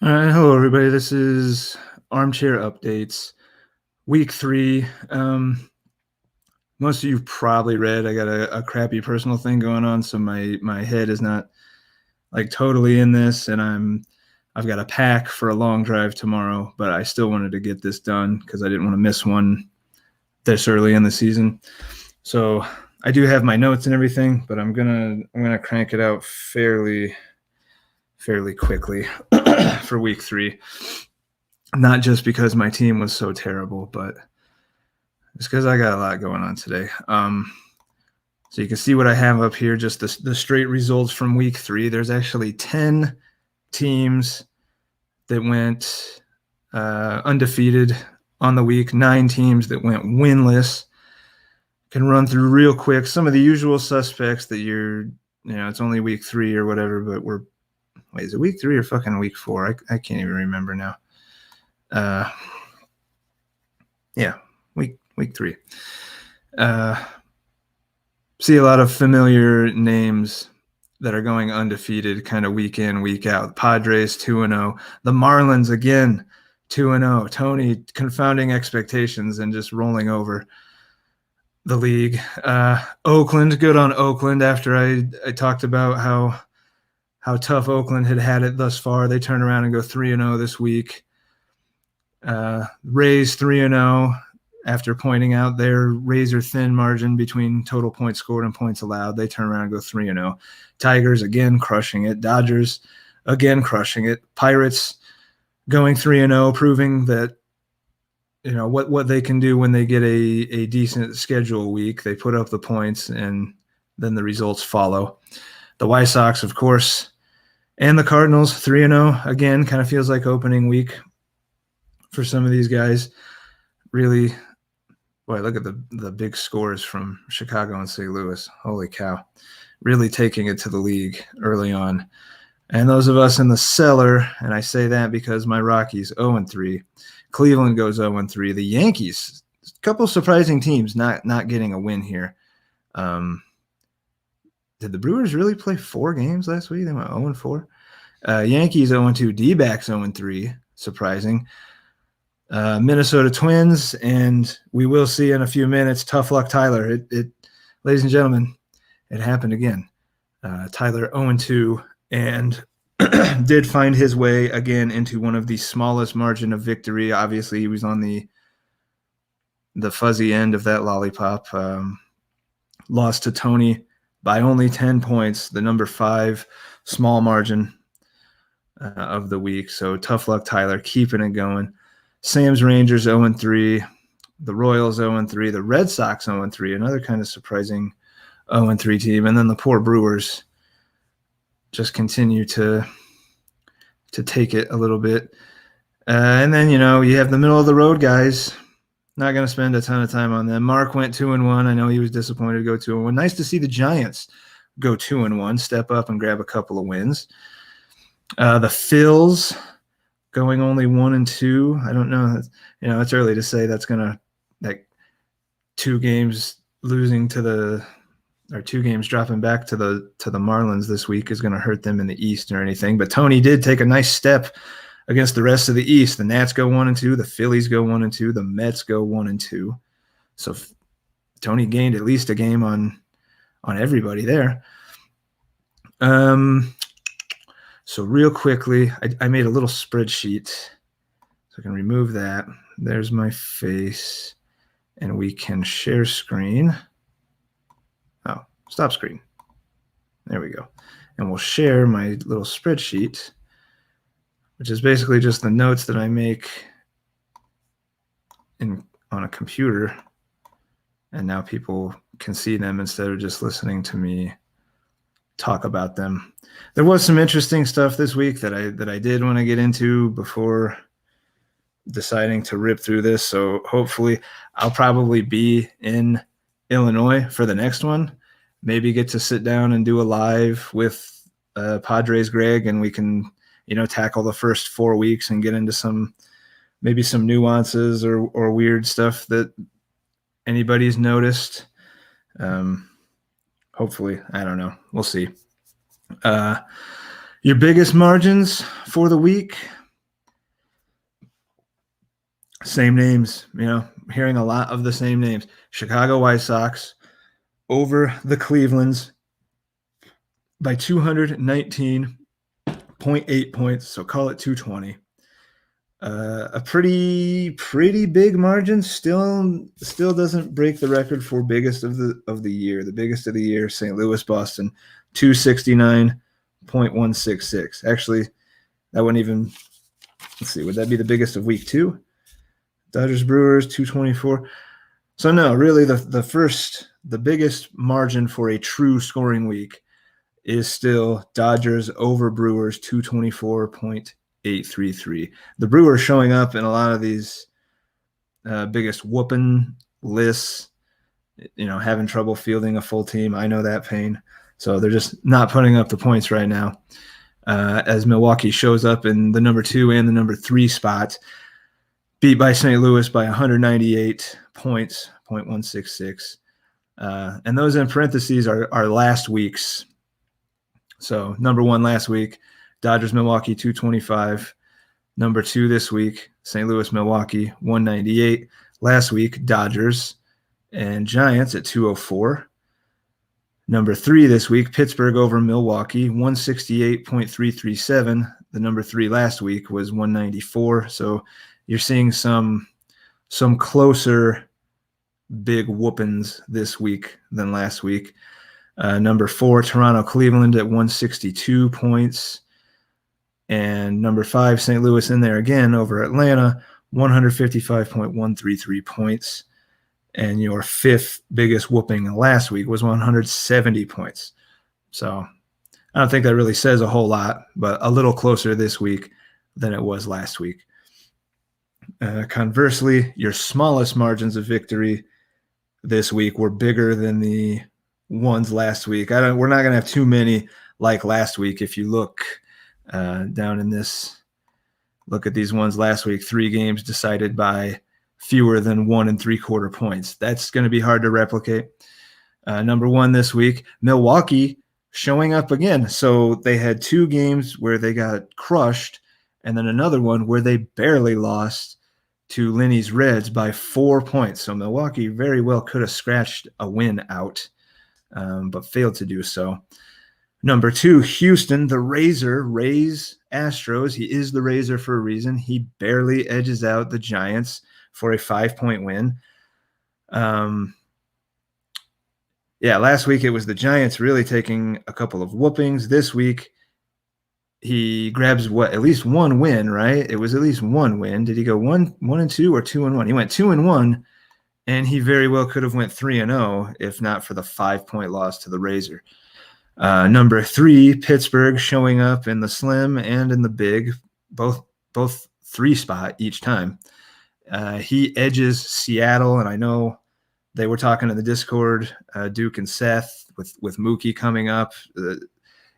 All right, hello everybody. This is Armchair Updates, week 3. Most of you probably read I got a crappy personal thing going on, so my head is not like totally in this, and I've got a pack for a long drive tomorrow, but I still wanted to get this done because I didn't want to miss one this early in the season. So I do have my notes and everything, but I'm gonna crank it out fairly quickly for week 3. Not just because my team was so terrible, but it's because I got a lot going on today. So you can see what I have up here, just the straight results from week 3. There's actually 10 teams that went undefeated on the week, 9 teams that went winless. Can run through real quick some of the usual suspects that it's only week 3 or whatever, but is it week 3 or fucking week 4? I can't even remember now. Week 3. See a lot of familiar names that are going undefeated kind of week in, week out. Padres 2-0. The Marlins again 2-0. Tony confounding expectations and just rolling over the league. Oakland, good on Oakland after I talked about how tough Oakland had it thus far. They turn around and go 3-0 this week. Rays 3-0 after pointing out their razor-thin margin between total points scored and points allowed. They turn around and go 3-0. Tigers again crushing it. Dodgers again crushing it. Pirates going 3-0, proving that what they can do when they get a decent schedule week. They put up the points and then the results follow. The White Sox, of course, and the Cardinals 3-0 again. Kind of feels like opening week for some of these guys. Really, boy, look at the big scores from Chicago and St. Louis. Holy cow. Really taking it to the league early on. And those of us in the cellar, and I say that because my Rockies 0-3. Cleveland goes 0-3. The Yankees, a couple surprising teams not getting a win here. Did the Brewers really play 4 games last week? They went 0-4. Yankees 0-2. D-backs 0-3. Surprising. Minnesota Twins, and we will see in a few minutes. Tough luck, Tyler. It ladies and gentlemen, it happened again. Tyler 0-2, and did find his way again into one of the smallest margin of victory. Obviously, he was on the fuzzy end of that lollipop. Lost to Tony by only 10 points, the number 5 small margin of the week. So tough luck, Tyler, keeping it going. Sam's Rangers 0-3, the Royals 0-3, the Red Sox 0-3, another kind of surprising 0-3 team, and then the poor Brewers just continue to take it a little bit. And then, you have the middle of the road guys. Not going to spend a ton of time on them. Mark went 2-1. I know he was disappointed to go 2-1. Nice to see the Giants go 2-1, step up and grab a couple of wins. The Phils going only 1-2. I don't know. It's early to say that's gonna 2 games losing or 2 games dropping back to the Marlins this week is gonna hurt them in the East or anything. But Tony did take a nice step against the rest of the East. The Nats go 1-2. The Phillies go 1-2. The Mets go 1-2. So Tony gained at least a game on everybody there. So real quickly, I made a little spreadsheet, so I can remove that. There's my face, and we can share screen. Oh, stop screen. There we go. And we'll share my little spreadsheet, which is basically just the notes that I make on a computer, and now people can see them instead of just listening to me talk about them. There was some interesting stuff this week that I did want to get into before deciding to rip through this. So hopefully I'll probably be in Illinois for the next one. Maybe get to sit down and do a live with Padres Greg, and we can, tackle the first 4 weeks and get into maybe some nuances or weird stuff that anybody's noticed. Hopefully, I don't know. We'll see. Your biggest margins for the week. Same names, hearing a lot of the same names. Chicago White Sox over the Clevelands by 219.8 points, so call it 220. A pretty big margin. Still doesn't break the record for biggest of the year. The biggest of the year, St. Louis Boston, 269.166. Actually, that wouldn't even. Let's see. Would that be the biggest of week 2? Dodgers Brewers 224. So no, really the biggest margin for a true scoring week is still Dodgers over Brewers 224.833. The Brewers showing up in a lot of these biggest whooping lists, having trouble fielding a full team. I know that pain. So they're just not putting up the points right now. As Milwaukee shows up in the number 2 and the number 3 spot, beat by St. Louis by 198 points, 0.166. And those in parentheses are last week's. So number 1 last week, Dodgers Milwaukee 225. Number 2 this week, St. Louis Milwaukee 198. Last week, Dodgers and Giants at 204. Number 3 this week, Pittsburgh over Milwaukee 168.337. The number 3 last week was 194. So you're seeing some closer big whoopings this week than last week. Number 4, Toronto Cleveland at 162 points. And number 5, St. Louis in there again over Atlanta, 155.133 points. And your 5th biggest whooping last week was 170 points. So I don't think that really says a whole lot, but a little closer this week than it was last week. Conversely, your smallest margins of victory this week were bigger than the ones last week. We're not going to have too many like last week. If you look down in this, look at these ones last week, 3 games decided by fewer than 1 3/4 points. That's going to be hard to replicate. Number 1 this week, Milwaukee showing up again. So they had 2 games where they got crushed, and then another one where they barely lost to Lenny's Reds by 4 points. So Milwaukee very well could have scratched a win out, but failed to do so. Number 2, Houston, the Razor, Rays Astros. He is the Razor for a reason. He barely edges out the Giants for a 5-point win. Last week it was the Giants really taking a couple of whoopings. This week he grabs at least 1 win, right? It was at least 1 win. Did he go 1-2 or 2-1? He went 2-1, and he very well could have went 3-0 if not for the 5-point loss to the Razor. Number 3, Pittsburgh showing up in the slim and in the big, both 3 spot each time. He edges Seattle, and I know they were talking in the Discord, Duke and Seth, with Mookie coming up.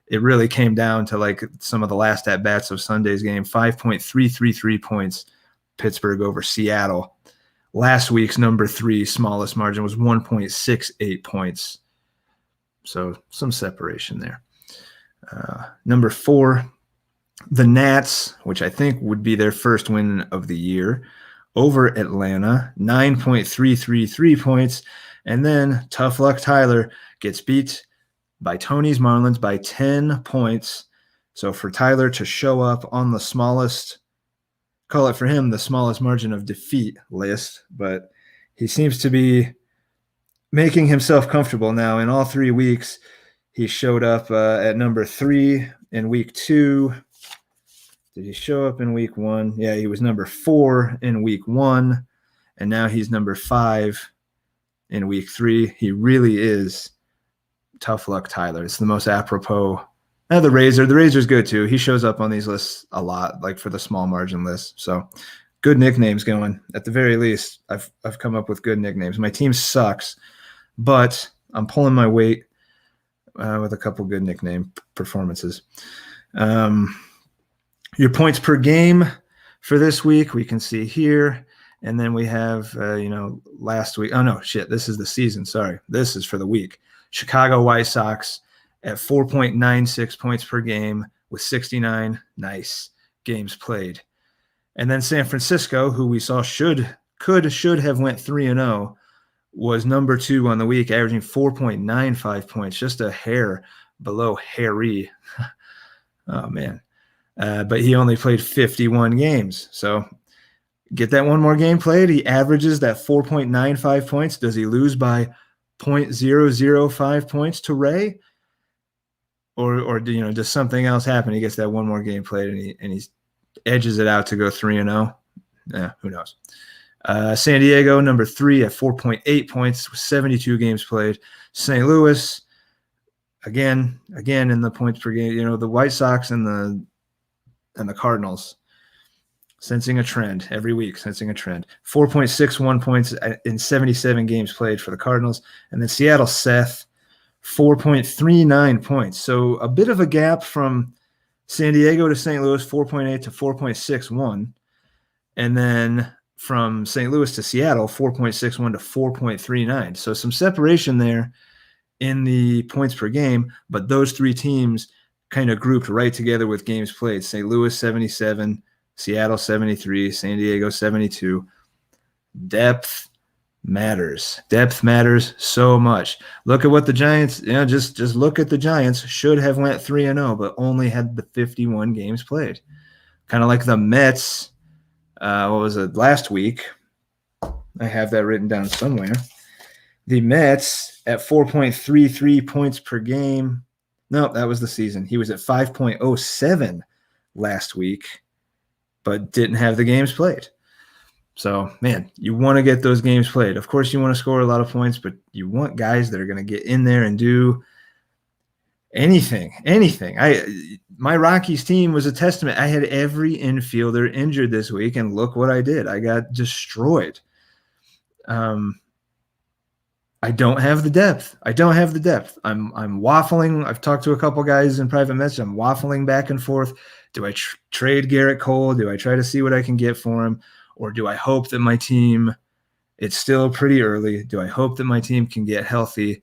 It really came down to like some of the last at-bats of Sunday's game. 5.333 points, Pittsburgh over Seattle. Last week's number 3 smallest margin was 1.68 points. So some separation there. Number 4, the Nats, which I think would be their first win of the year, over Atlanta, 9.333 points. And then tough luck Tyler gets beat by Tony's Marlins by 10 points. So for Tyler to show up on the smallest, call it for him the smallest margin of defeat list, but he seems to be making himself comfortable now. In all 3 weeks, he showed up at number 3 in week 2. Did he show up in week 1? Yeah, he was number 4 in week 1, and now he's number 5 in week 3. He really is tough luck Tyler. It's the most apropos. The Razor's good too. He shows up on these lists a lot, like for the small margin list. So good nicknames going. At the very least, I've come up with good nicknames. My team sucks, but I'm pulling my weight with a couple good nickname performances. Your points per game for this week, we can see here. And then we have, last week. Oh, no, shit. This is the season. Sorry. This is for the week. Chicago White Sox at 4.96 points per game with 69 nice games played. And then San Francisco, who we saw should have went 3-0, was number 2 on the week, averaging 4.95 points, just a hair below Harry. Oh, man. But he only played 51 games. So get that one more game played. He averages that 4.95 points. Does he lose by 0.005 points to Ray? Or does something else happen? He gets that one more game played and he edges it out to go 3-0. Yeah, who knows? San Diego, number 3 at 4.8 points with 72 games played. St. Louis, again in the points per game. The White Sox and the Cardinals sensing a trend every week, 4.61 points in 77 games played for the Cardinals. And then Seattle, Seth, 4.39 points. So a bit of a gap from San Diego to St. Louis, 4.8 to 4.61. And then from St. Louis to Seattle, 4.61 to 4.39. So some separation there in the points per game, but those 3 teams kind of grouped right together with games played. St. Louis, 77, Seattle, 73, San Diego, 72. Depth matters. Depth matters so much. Look at what the Giants, just look at the Giants. Should have went 3-0, but only had the 51 games played. Kind of like the Mets. What was it, last week? I have that written down somewhere. The Mets at 4.33 points per game. No, that was the season. He was at 5.07 last week, but didn't have the games played. So, man, you want to get those games played. Of course, you want to score a lot of points, but you want guys that are going to get in there and do anything. My Rockies team was a testament. I had every infielder injured this week, and look what I did. I got destroyed. I don't have the depth. I'm waffling. I've talked to a couple guys in private message. I'm waffling back and forth. Do I trade Garrett Cole? Do I try to see what I can get for him? Or do I hope that my team, it's still pretty early, do I hope that my team can get healthy?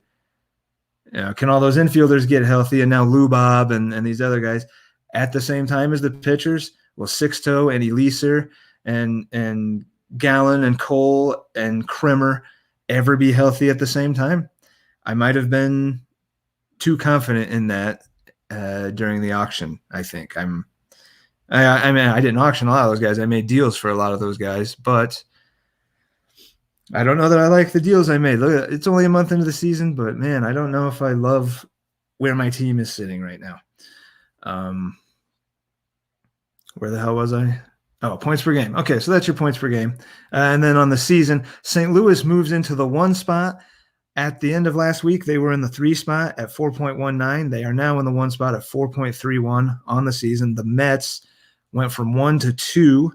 Can all those infielders get healthy? And now Lou Bob and these other guys at the same time as the pitchers? Will Sixto and Eliser and Gallen and Cole and Kremer ever be healthy at the same time? I might have been too confident in that during the auction, I think. I mean, I didn't auction a lot of those guys. I made deals for a lot of those guys, but I don't know that I like the deals I made. Look, it's only a month into the season, but man, I don't know if I love where my team is sitting right now. Where the hell was I? Oh, points per game. Okay, so that's your points per game. And then on the season, St. Louis moves into the 1 spot. At the end of last week, they were in the 3 spot at 4.19. They are now in the 1 spot at 4.31 on the season. The Mets went from 1 to 2.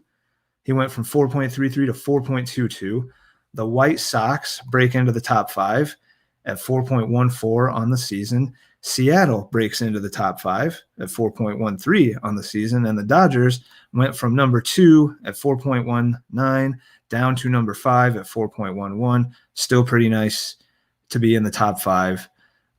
He went from 4.33 to 4.22. The White Sox break into the top 5 at 4.14 on the season. Seattle breaks into the top 5 at 4.13 on the season. And the Dodgers went from number 2 at 4.19 down to number 5 at 4.11. Still pretty nice to be in the top 5.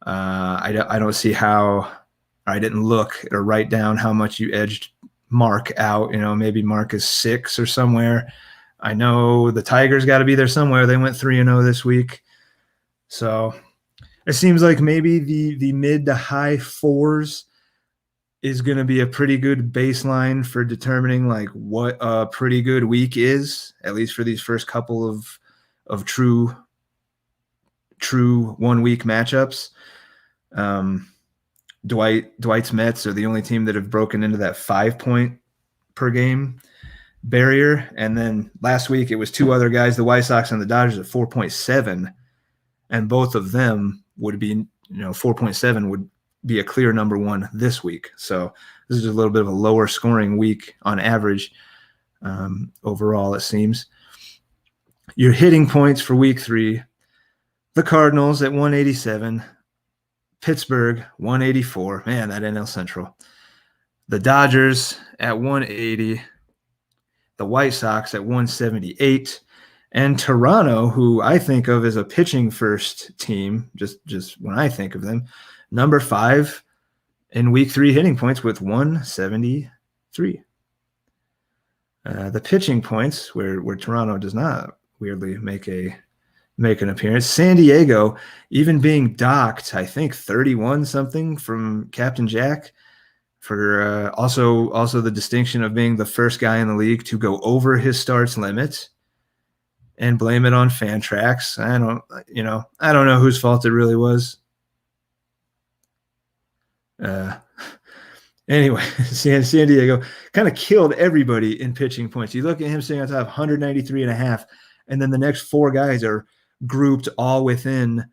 I don't see how – I didn't look or write down how much you edged Mark out. Maybe Mark is 6 or somewhere. I know the Tigers got to be there somewhere. They went 3-0 this week. So it seems like maybe the mid to high 4s is going to be a pretty good baseline for determining like what a pretty good week is, at least for these first couple of true 1 week matchups. Dwight's Mets are the only team that have broken into that 5 point per game barrier. And then last week it was 2 other guys, the White Sox and the Dodgers at 4.7. And both of them would be, 4.7 would be a clear number 1 this week. So this is a little bit of a lower scoring week on average overall, it seems. Your hitting points for week 3, the Cardinals at 187, Pittsburgh 184. Man, that NL Central. The Dodgers at 180, the White Sox at 178, and Toronto, who I think of as a pitching first team, just when I think of them, number 5 in week 3 hitting points with 173. The pitching points, where Toronto does not weirdly make an appearance. San Diego, even being docked, I think 31 something from Captain Jack for also the distinction of being the first guy in the league to go over his starts limit and blame it on Fantrax. I don't know whose fault it really was. Anyway, San Diego kind of killed everybody in pitching points. You look at him sitting on top, 193 and a half, and then the next four guys are grouped all within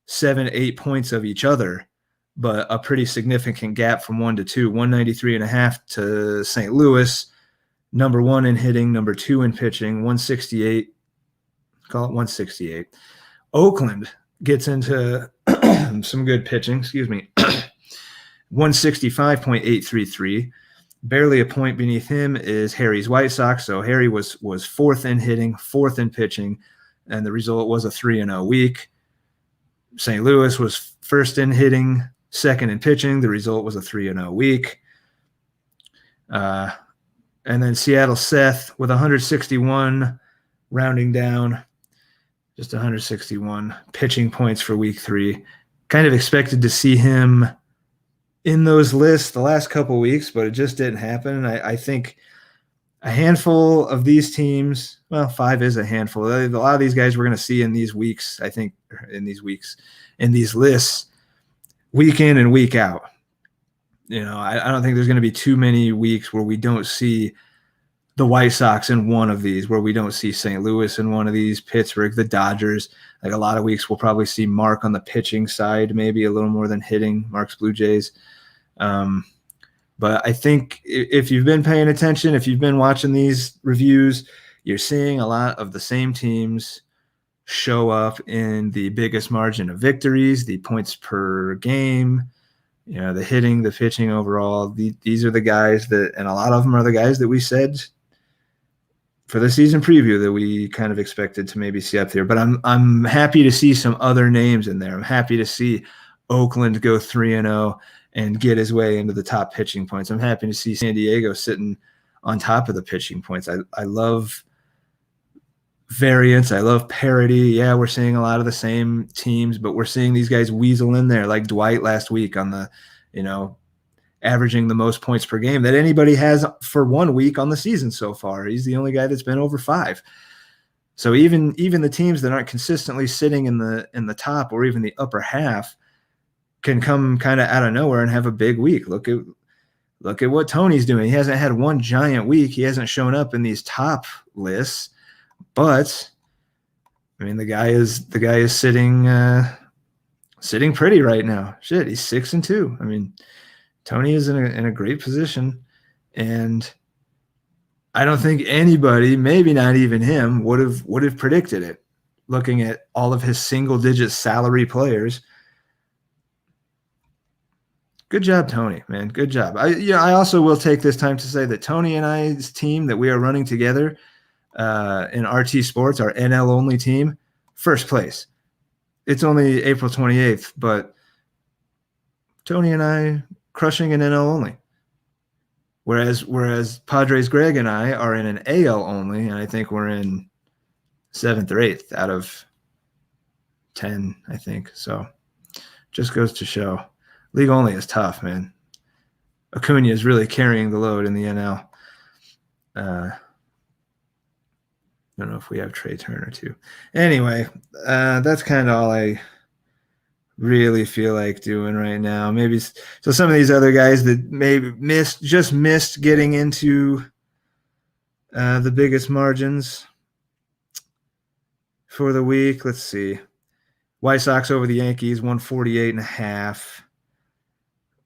7-8 points of each other, but a pretty significant gap from 1 to 2. 193 and a half to St. Louis, number 1 in hitting, number 2 in pitching, 168. Call it 168. Oakland gets into some good pitching. Excuse me. 165.833. Barely a point beneath him is Harry's White Sox. So Harry was 4th in hitting, 4th in pitching, and the result was a 3-0 week. St. Louis was 1st in hitting, 2nd in pitching. The result was a 3-0 week. And then Seattle Seth with 161, rounding down, just 161 pitching points for week 3. Kind of expected to see him in those lists the last couple of weeks, but it just didn't happen. I think a handful of these teams, well, 5 is a handful. A lot of these guys we're going to see in these weeks, I think, in these lists, week in and week out. I don't think there's going to be too many weeks where we don't see the White Sox in one of these, where we don't see St. Louis in one of these, Pittsburgh, the Dodgers. Like a lot of weeks, we'll probably see Mark on the pitching side, maybe a little more than hitting, Mark's Blue Jays. But I think if you've been paying attention, if you've been watching these reviews, you're seeing a lot of the same teams show up in the biggest margin of victories, the points per game, the hitting, the pitching overall. These are the guys that, and a lot of them are the guys that we said for the season preview that we kind of expected to maybe see up there. But I'm happy to see some other names in there. I'm happy to see Oakland go 3-0 and get his way into the top pitching points. I'm happy to see San Diego sitting on top of the pitching points. I love variance. I love parity. Yeah, we're seeing a lot of the same teams, but we're seeing these guys weasel in there, like Dwight last week on the, averaging the most points per game that anybody has for 1 week on the season so far. He's the only guy that's been over 5. So even the teams that aren't consistently sitting in the top or even the upper half can come kind of out of nowhere and have a big week. Look at what Tony's doing. He hasn't had one giant week. He hasn't shown up in these top lists, but I mean, the guy is sitting pretty right now. Shit, he's 6-2. I mean, Tony is in a great position, and I don't think anybody, maybe not even him, would have predicted it. Looking at all of his single-digit salary players. Good job, Tony, man. Good job. I also will take this time to say that Tony and I's team that we are running together in RT Sports, our NL only team, first place. It's only April 28th, but Tony and I crushing an NL only. Whereas Padres Greg and I are in an AL only, and I think we're in 7th or 8th out of 10, I think. So just goes to show. League only is tough, man. Acuna is really carrying the load in the NL. I don't know if we have Trey Turner too. Anyway, that's kind of all I really feel like doing right now. Maybe so some of these other guys that maybe missed getting into the biggest margins for the week. Let's see. White Sox over the Yankees, 148.5.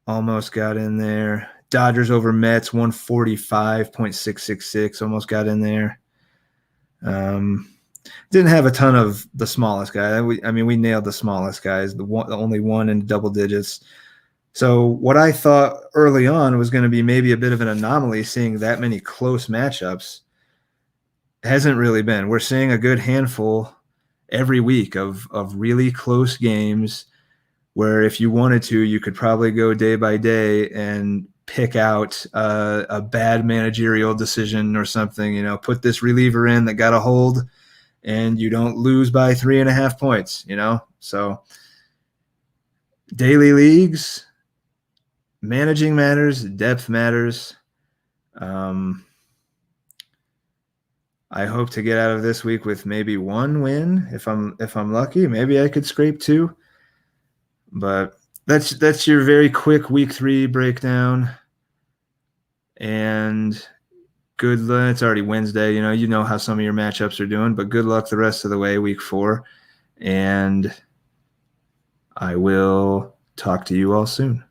Almost got in there. Dodgers over Mets, 145.666. Almost got in there. Didn't have a ton of the smallest guy. We nailed the smallest guys, the only one in double digits. So what I thought early on was going to be maybe a bit of an anomaly, seeing that many close matchups, hasn't really been. We're seeing a good handful every week of really close games where if you wanted to, you could probably go day by day and pick out a bad managerial decision or something, put this reliever in that got a hold and you don't lose by 3.5 points, So daily leagues, managing matters, depth matters. I hope to get out of this week with maybe 1 win. If I'm lucky, maybe I could scrape 2. But that's your very quick week 3 breakdown. And good luck. It's already Wednesday. You know how some of your matchups are doing, but good luck the rest of the way, week 4. And I will talk to you all soon.